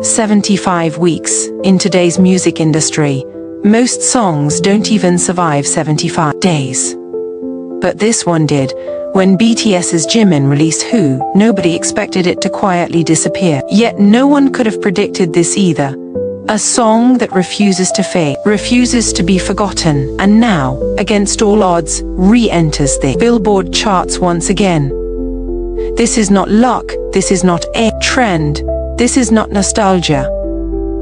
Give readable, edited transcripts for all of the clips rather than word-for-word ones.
75 weeks. In today's music industry, most songs don't even survive 75 days. But this one did. When BTS's Jimin released Who, nobody expected it to quietly disappear. Yet no one could have predicted this either. A song that refuses to fade, refuses to be forgotten, and now, against all odds, re-enters the Billboard charts once again. This is not luck, this is not a trend, this is not nostalgia.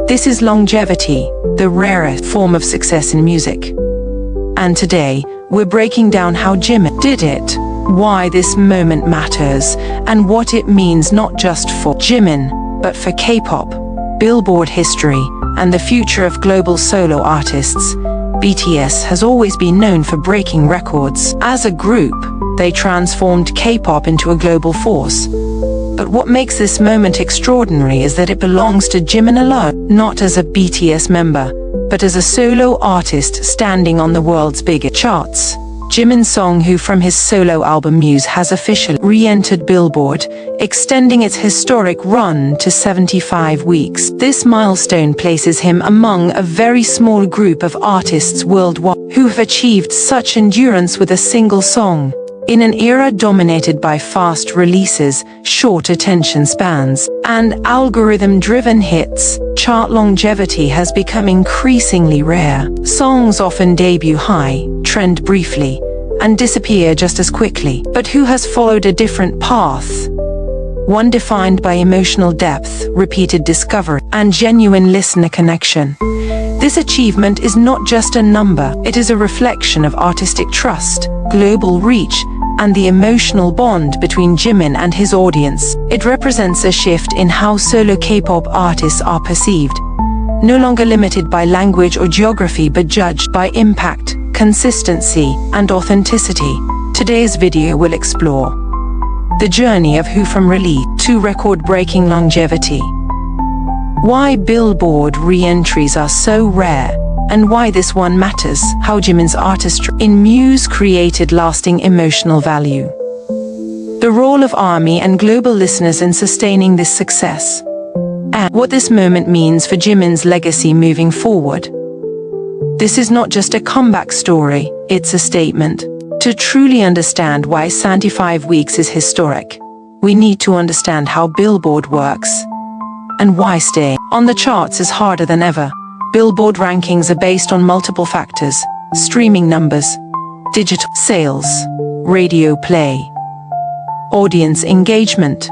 This is longevity, the rarest form of success in music. And today, we're breaking down how Jimin did it, why this moment matters, and what it means not just for Jimin, but for K-pop, Billboard history, and the future of global solo artists. BTS has always been known for breaking records. As a group, they transformed K-pop into a global force. But what makes this moment extraordinary is that it belongs to Jimin alone, not as a BTS member, but as a solo artist standing on the world's biggest charts. Jimin's song Who from his solo album Muse has officially re-entered Billboard, extending its historic run to 75 weeks. This milestone places him among a very small group of artists worldwide who have achieved such endurance with a single song. In an era dominated by fast releases, short attention spans, and algorithm-driven hits, chart longevity has become increasingly rare. Songs often debut high, trend briefly, and disappear just as quickly. But Who has followed a different path. One defined by emotional depth, repeated discovery, and genuine listener connection. This achievement is not just a number, it is a reflection of artistic trust, global reach, and the emotional bond between Jimin and his audience. It represents a shift in how solo K-pop artists are perceived, no longer limited by language or geography but judged by impact, consistency, and authenticity. Today's video will explore the journey of Who from release to record-breaking longevity, why Billboard re-entries are so rare, and why this one matters, how Jimin's artistry in Muse created lasting emotional value, the role of ARMY and global listeners in sustaining this success, and what this moment means for Jimin's legacy moving forward. This is not just a comeback story, it's a statement. To truly understand why 75 weeks is historic, we need to understand how Billboard works, and why staying on the charts is harder than ever. Billboard rankings are based on multiple factors: streaming numbers, digital sales, radio play, audience engagement.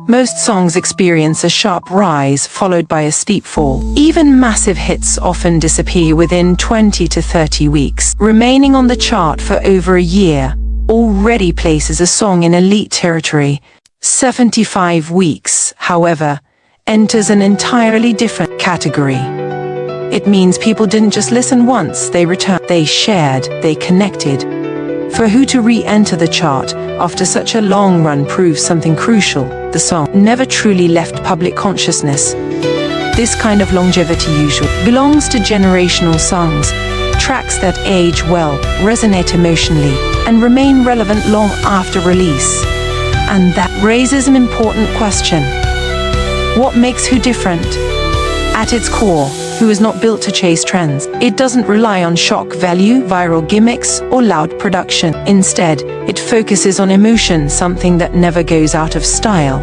Most songs experience a sharp rise followed by a steep fall. Even massive hits often disappear within 20 to 30 weeks. Remaining on the chart for over a year already places a song in elite territory. 75 weeks, however, enters an entirely different category. It means people didn't just listen once, they returned, they shared, they connected. For Who to re-enter the chart after such a long run proves something crucial: the song never truly left public consciousness. This kind of longevity usually belongs to generational songs, tracks that age well, resonate emotionally, and remain relevant long after release. And that raises an important question. What makes Who different? At its core, Who is not built to chase trends. It doesn't rely on shock value, viral gimmicks, or loud production. Instead, it focuses on emotion, something that never goes out of style.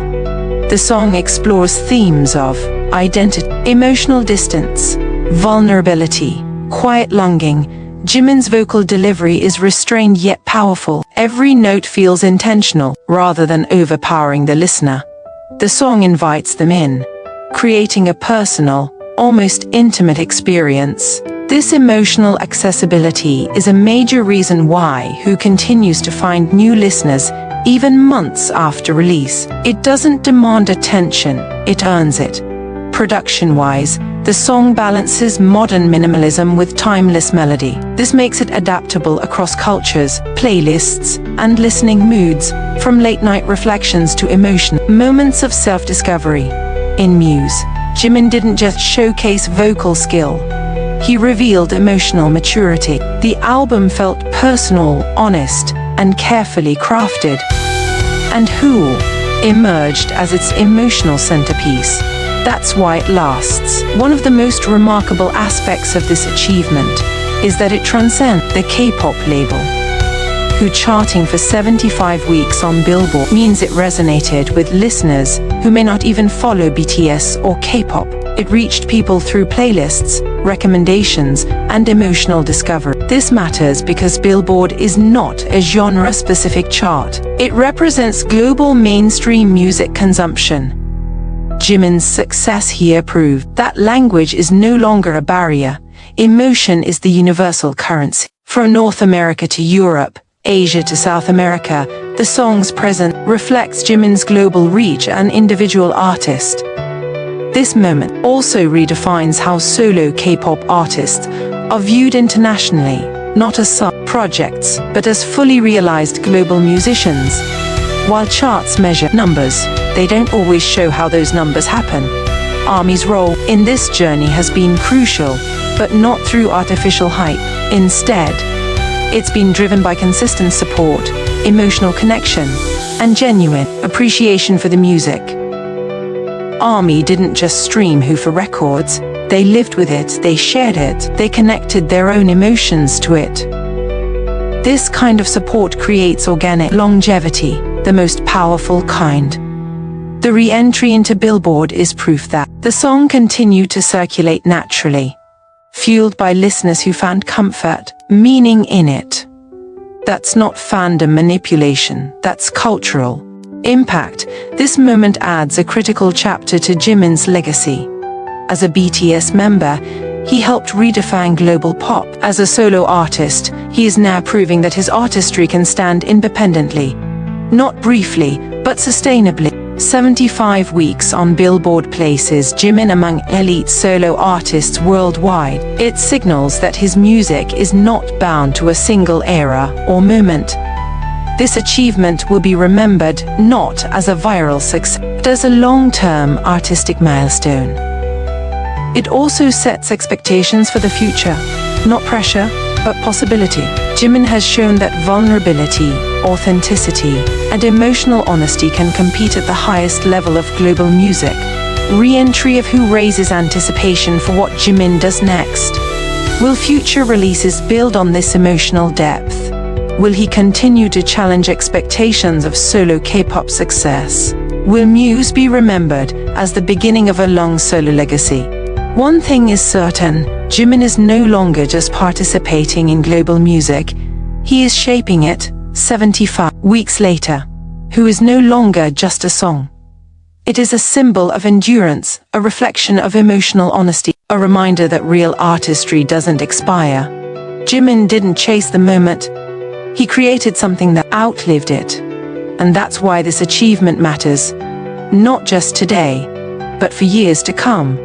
The song explores themes of identity, emotional distance, vulnerability, quiet longing. Jimin's vocal delivery is restrained yet powerful. Every note feels intentional, rather than overpowering the listener. The song invites them in, creating a personal, almost intimate experience. This emotional accessibility is a major reason why Who continues to find new listeners even months after release. It doesn't demand attention, it earns it. Production-wise, the song balances modern minimalism with timeless melody. This makes it adaptable across cultures, playlists, and listening moods, from late-night reflections to emotional moments of self-discovery. In Muse, Jimin didn't just showcase vocal skill, he revealed emotional maturity. The album felt personal, honest, and carefully crafted. And Who emerged as its emotional centerpiece, That's why it lasts. One of the most remarkable aspects of this achievement is that it transcends the K-pop label, who charting for 75 weeks on Billboard means it resonated with listeners who may not even follow BTS or K-pop. It reached people through playlists, recommendations, and emotional discovery. This matters because Billboard is not a genre-specific chart. It represents global mainstream music consumption. Jimin's success here proved that language is no longer a barrier. Emotion is the universal currency. From North America to Europe, Asia to South America, the song's presence reflects Jimin's global reach as an individual artist. This moment also redefines how solo K-pop artists are viewed internationally, not as side projects, but as fully realized global musicians. While charts measure numbers, they don't always show how those numbers happen. ARMY's role in this journey has been crucial, but not through artificial hype. Instead, it's been driven by consistent support, emotional connection, and genuine appreciation for the music. ARMY didn't just stream HYBE for records, they lived with it, they shared it, they connected their own emotions to it. This kind of support creates organic longevity, the most powerful kind. The re-entry into Billboard is proof that the song continued to circulate naturally, fueled by listeners who found comfort, meaning in it. That's not fandom manipulation, that's cultural impact. This moment adds a critical chapter to Jimin's legacy. As a BTS member, he helped redefine global pop. As a solo artist, he is now proving that his artistry can stand independently, not briefly, but sustainably. 75 weeks on Billboard places Jimin among elite solo artists worldwide. It signals that his music is not bound to a single era or moment. This achievement will be remembered not as a viral success, but as a long-term artistic milestone. It also sets expectations for the future, not pressure, but possibility. Jimin has shown that vulnerability, authenticity, and emotional honesty can compete at the highest level of global music. Re-entry of HYBE raises anticipation for what Jimin does next. Will future releases build on this emotional depth? Will he continue to challenge expectations of solo K-pop success? Will Muse be remembered as the beginning of a long solo legacy? One thing is certain, Jimin is no longer just participating in global music, he is shaping it. 75 weeks later, HYBE is no longer just a song. It is a symbol of endurance, a reflection of emotional honesty, a reminder that real artistry doesn't expire. Jimin didn't chase the moment, he created something that outlived it. And that's why this achievement matters, not just today, but for years to come.